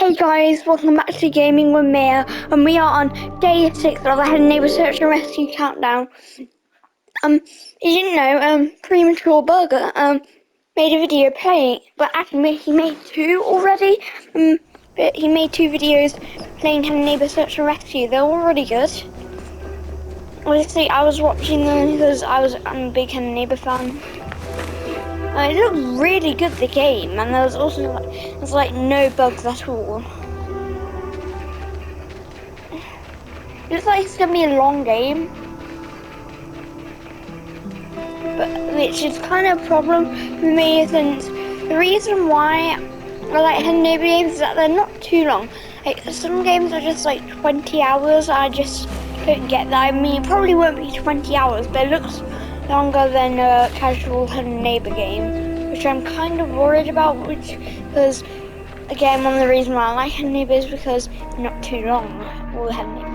Hey guys, welcome back to Gaming with Mia, and we are on day 6 of the Head Neighbour Search and Rescue Countdown. You didn't know, Premature Burger, made a video playing, but actually he made 2 already, but he made 2 videos playing Head Neighbour Search and Rescue. They're already good. Honestly, I was watching them because I'm a big Head Neighbour fan. It looked really good, the game, and there was also no bugs at all. It looks like it's gonna be a long game, but which is kind of a problem for me, since the reason why I like Head Neighbour games is that they're not too long. Like, some games are just like 20 hours. I just don't get that. I mean, it probably won't be 20 hours, but it looks longer than a casual Head Neighbour game, which I'm kind of worried about, because again, one of the reasons why I like Head Neighbour is because they're not too long, all the Head Neighbour.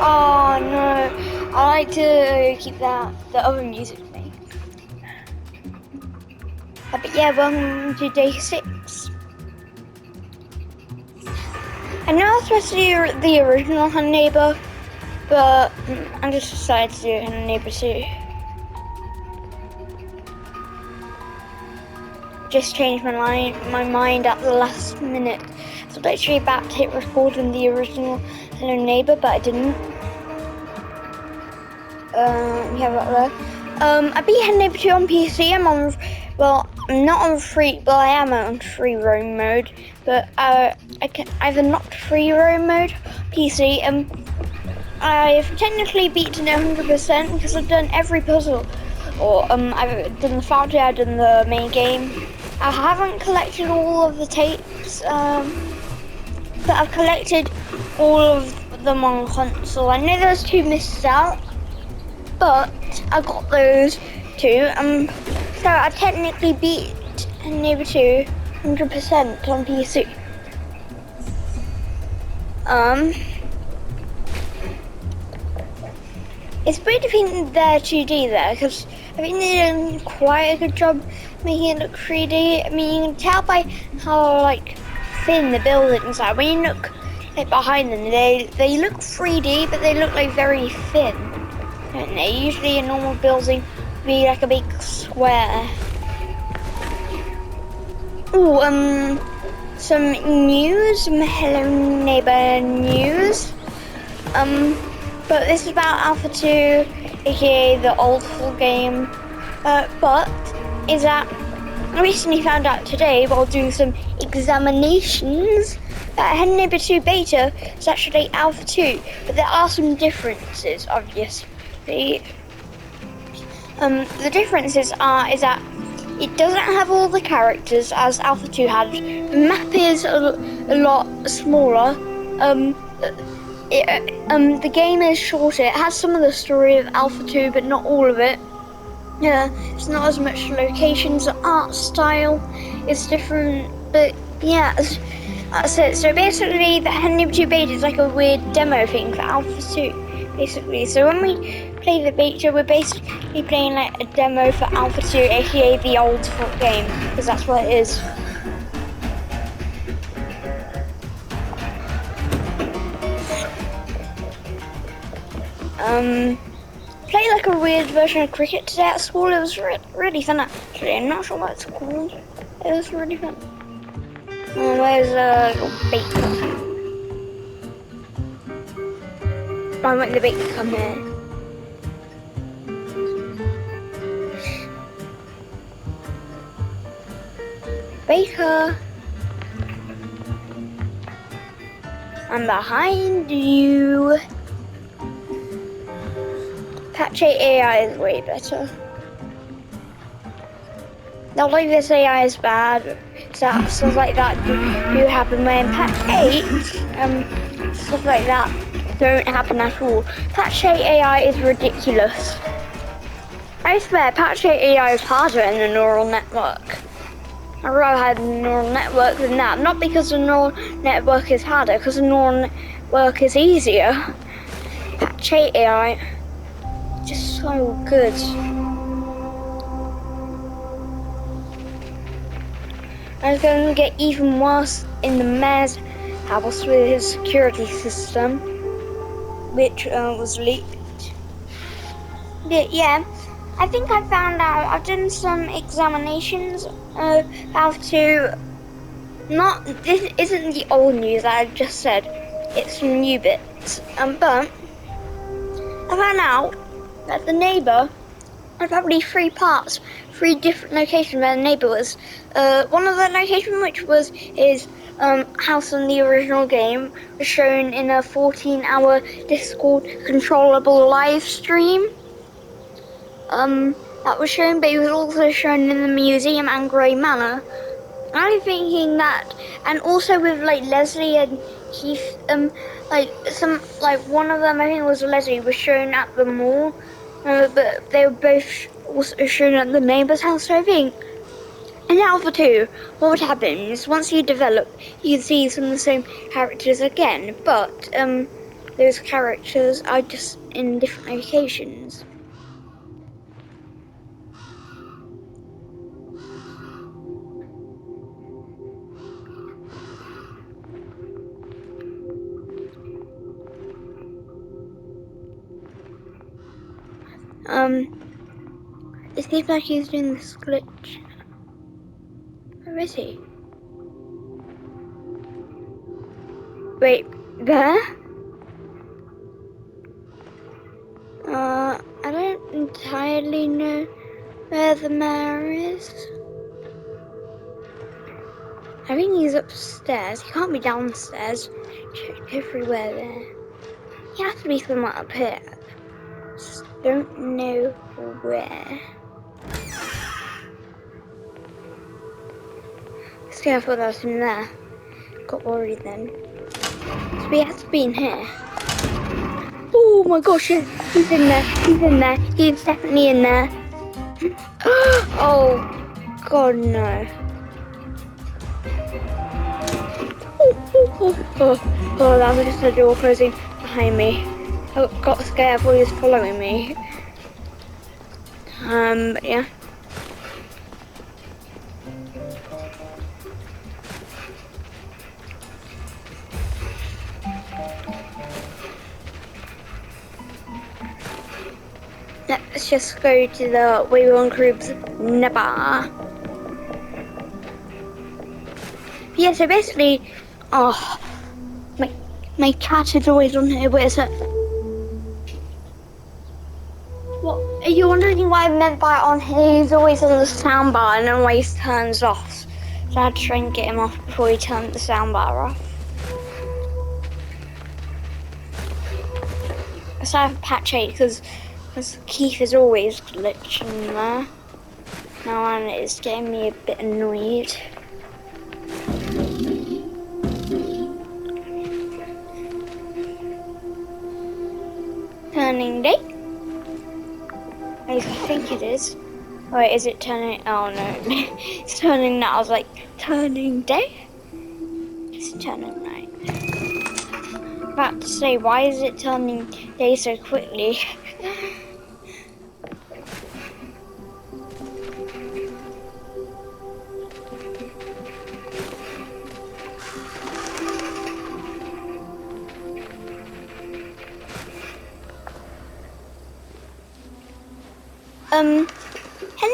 Oh no, I like to keep the other music playing. But yeah, welcome to day 6. I know I was supposed to do the original Head Neighbour, but I just decided to do Head Neighbour 2. Just changed my mind at the last minute. So literally about to hit record on the original Hello Neighbour, but I didn't. Yeah, right there. I beat Head Neighbour 2 on PC. I'm not on free, but I am on free roam mode. But I've unlocked free roam mode PC. I've technically beaten it 100% because I've done every puzzle. I've done the fountain, I've done the main game. I haven't collected all of the tapes, but I've collected all of them on console. I know there's 2 missed out, but I got those 2. So I technically beat Neighbour 2 100% on PC. It's pretty different their 2D there, because I think they did quite a good job making it look 3D. I mean, you can tell by how thin the buildings are. When you look behind them, they look 3D, but they look very thin, don't they? Usually a normal building would be like a big square. Ooh, some news, some Hello Neighbour news. But this is about Alpha 2, aka the old full game. But is that I recently found out today while doing some examinations that Head Neighbour 2 Beta is actually Alpha 2, but there are some differences, obviously. The differences is that it doesn't have all the characters as Alpha 2 had. The map is a lot smaller. The game is shorter. It has some of the story of Alpha 2, but not all of it. Yeah, it's not as much locations. The art style is different, but yeah, that's it. So basically, the Head Neighbour 2 Beta is like a weird demo thing for Alpha 2, basically. So when we play the beta, we're basically playing like a demo for Alpha 2, aka the old full game, because that's what it is. Played like a weird version of cricket today at school. It was really fun actually. I'm not sure what it's called. It was really fun. Where's a little baker? I want the baker to come here. Baker, I'm behind you. Patch 8 AI is way better. Not like this AI is bad. Stuff like that do happen when patch 8, stuff like that don't happen at all. Patch 8 AI is ridiculous. I swear, patch 8 AI is harder than the neural network. I'd rather have a neural network than that. Not because the neural network is harder, because the neural network is easier. Patch 8 AI. just so good. And it's going to get even worse in the mayor's house with his security system, which was leaked. But yeah, I think I found out. I've done some examinations how to. This isn't the old news that I just said. It's some new bits. But I found out that the neighbour had probably 3 parts, 3 different locations where the neighbour was. One of the locations, which was his house in the original game, was shown in a 14-hour Discord controllable live stream. That was shown, but it was also shown in the museum and Grey Manor. I'm thinking that, and also with like Leslie and Keith, one of them, I think it was Leslie, was shown at the mall, but they were both also shown at the neighbour's house. So I think in Alpha 2, what would happen is once you develop, you'd see some of the same characters again, but those characters are just in different locations. It seems like he's doing this glitch. Where is he? Wait, there? I don't entirely know where the mayor is. I think he's upstairs. He can't be downstairs. Checked everywhere there. He has to be somewhere up here. Just don't know where. So I thought that was in there. Got worried then. So he has to be in here. Oh my gosh, he's in there. He's in there. He's definitely in there. Oh god, no. Oh, that was just a door closing behind me. I got scared while he was following me. But yeah. Let's just go to the Wayward Groups bar. Yeah, so basically, my cat is always on here. Where is it? What? Are you wondering what I meant by on here? He's always on the soundbar and always turns off. So I had to try and get him off before he turned the soundbar off. So I have patch 8 because Keith is always glitching there. Now and it's getting me a bit annoyed. Turning day? I think it is. Wait, is it turning? Oh no, it's turning now. I was like, turning day? It's turning night. About to say, why is it turning day so quickly?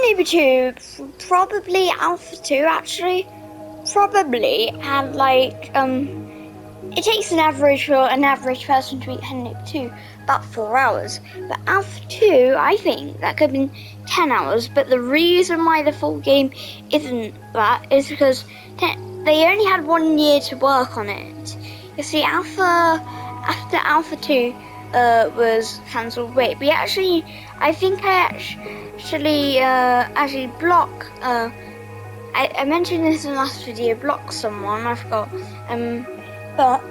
Neighbor 2, probably Alpha 2 actually, probably had like, it takes an average for an average person to beat Neighbor 2 about 4 hours, but Alpha 2, I think that could have been 10 hours, but the reason why the full game isn't that is because they only had 1 year to work on it. You see, after Alpha 2 was cancelled, I think I actually block, I mentioned this in the last video, block someone, I forgot, but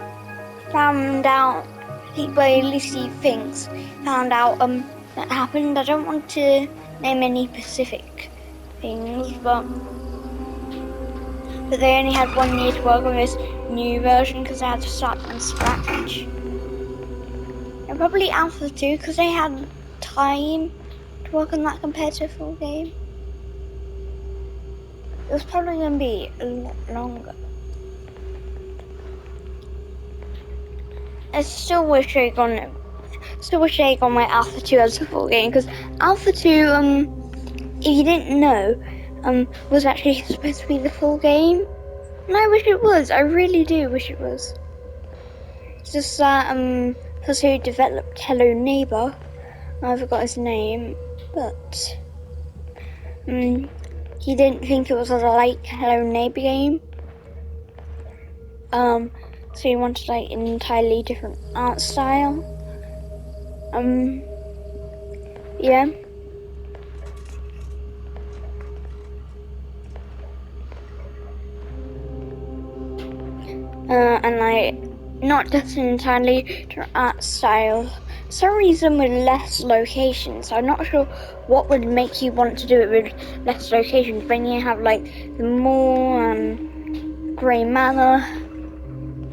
found out, well, at least he thinks, found out that happened. I don't want to name any specific things, but they only had 1 year to work on this new version because they had to start from scratch. And probably Alpha 2 because they had time to work on that compared to a full game. It was probably going to be a lot longer. I still wish I got my Alpha 2 as a full game, because Alpha 2, if you didn't know, was actually supposed to be the full game. And I wish it was. I really do wish it was. It's just that person who developed Hello Neighbor, I forgot his name, but he didn't think it was like Hello Neighbor game. So he wanted like an entirely different art style. Yeah. And like not just an entirely different art style. For some reason with less locations. I'm not sure what would make you want to do it with less locations when you have like the mall and Grey Manor.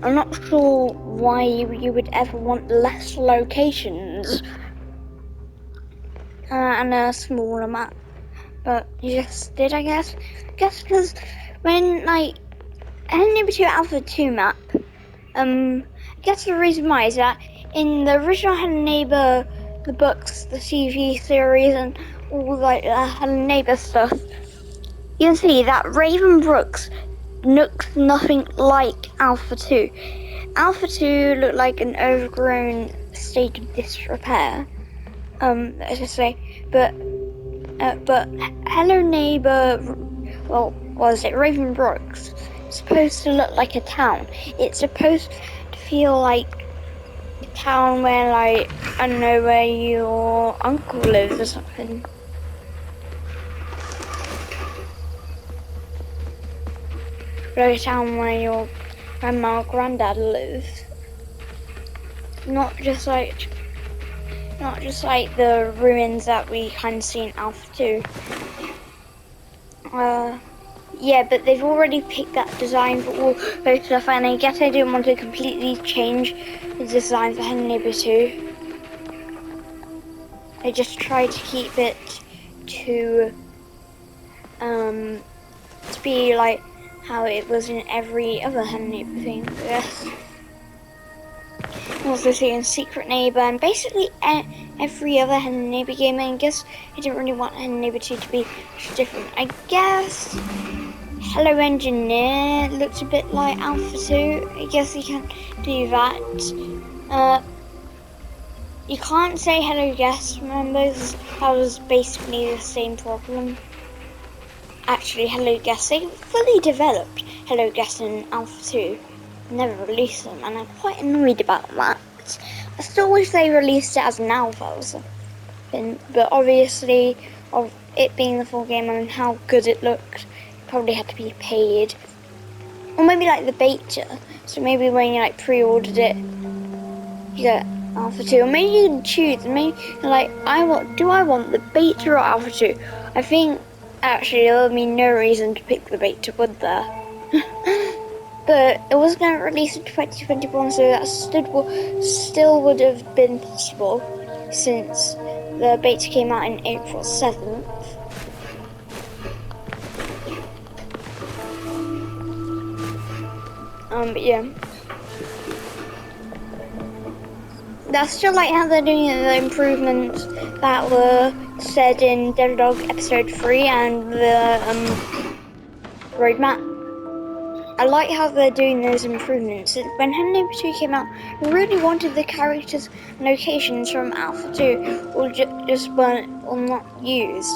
I'm not sure why you would ever want less locations and a smaller map, but you just did, I guess. I guess because when like Hello Neighbor 2 Alpha 2 map, I guess the reason why is that in the original Hello Neighbor, the books, the TV series, and all like the Hello Neighbor stuff, you can see that Ravenbrooks looks nothing like Alpha 2. Alpha 2 looked like an overgrown state of disrepair, let's just say, but Hello Neighbor, well, what was it, Ravenbrooks, it's supposed to look like a town. It's supposed to feel like a town where, like, I don't know, where your uncle lives or something. Like a town where your grandma or granddad lives. Not just like the ruins that we kind of see in Alpha 2. Yeah, but they've already picked that design for all those stuff, and I guess I didn't want to completely change the design for Hello Neighbor 2. I just tried to keep it to be like how it was in every other Hello Neighbor thing, I guess. Also seeing Secret Neighbor and basically every other Hello Neighbor game. I guess I didn't really want Hello Neighbor 2 to be different. I guess Hello Engineer looks a bit like Alpha 2. I guess you can do that. You can't say Hello Guest members. That was basically the same problem. Actually, Hello Guest, they fully developed Hello Guest in Alpha 2. Never released them, and I'm quite annoyed about that. I still wish they released it as an alpha or something, but obviously, of it being the full game and how good it looked, it probably had to be paid. Or maybe like the beta, so maybe when you like pre-ordered it, you get Alpha 2, or maybe you can choose, maybe like, do I want the beta or Alpha 2? I think, actually, there would be no reason to pick the beta, would there? But it was going to release in 2021, so that still would have been possible since the beta came out in April 7th. But yeah. That's still like how they're doing the improvements that were said in Devdog episode 3 and the roadmap. I like how they're doing those improvements. When Hello Neighbor 2 came out, I really wanted the characters and locations from Alpha 2 or just weren't or not used.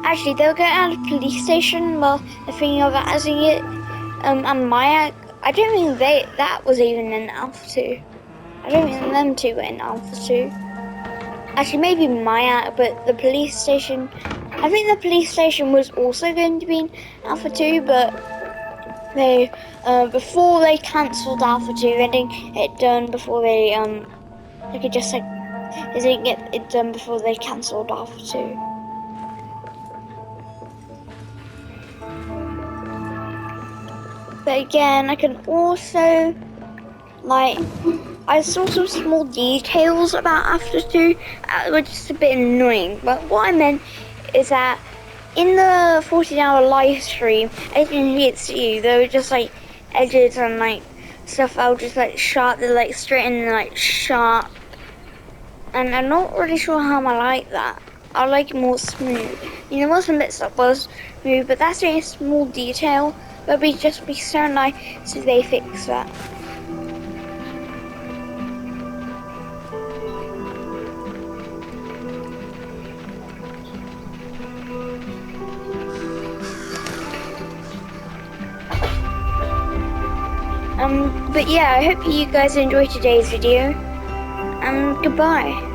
Actually, they were going to add a police station, well, they're thinking of adding it, and Maya, I don't think that was even in Alpha 2. I don't think them two were in Alpha 2. Actually, maybe Maya, but the police station, I think the police station was also going to be in Alpha 2, but they, before they cancelled Alpha 2, they didn't get it done before they could just like, they didn't get it done before they cancelled Alpha 2. But again, I can also, like, I saw some small details about After 2 that were just a bit annoying, but what I meant is that in the 14-hour live stream, I didn't see you, there were just like edges and like stuff I was just like sharp, they're like straight and like sharp, and I'm not really sure how I like that. I like it more smooth. You know, there was some bits that was smooth, but that's only a small detail. But it'd just be so nice if they fix that. But yeah, I hope you guys enjoyed today's video, and goodbye.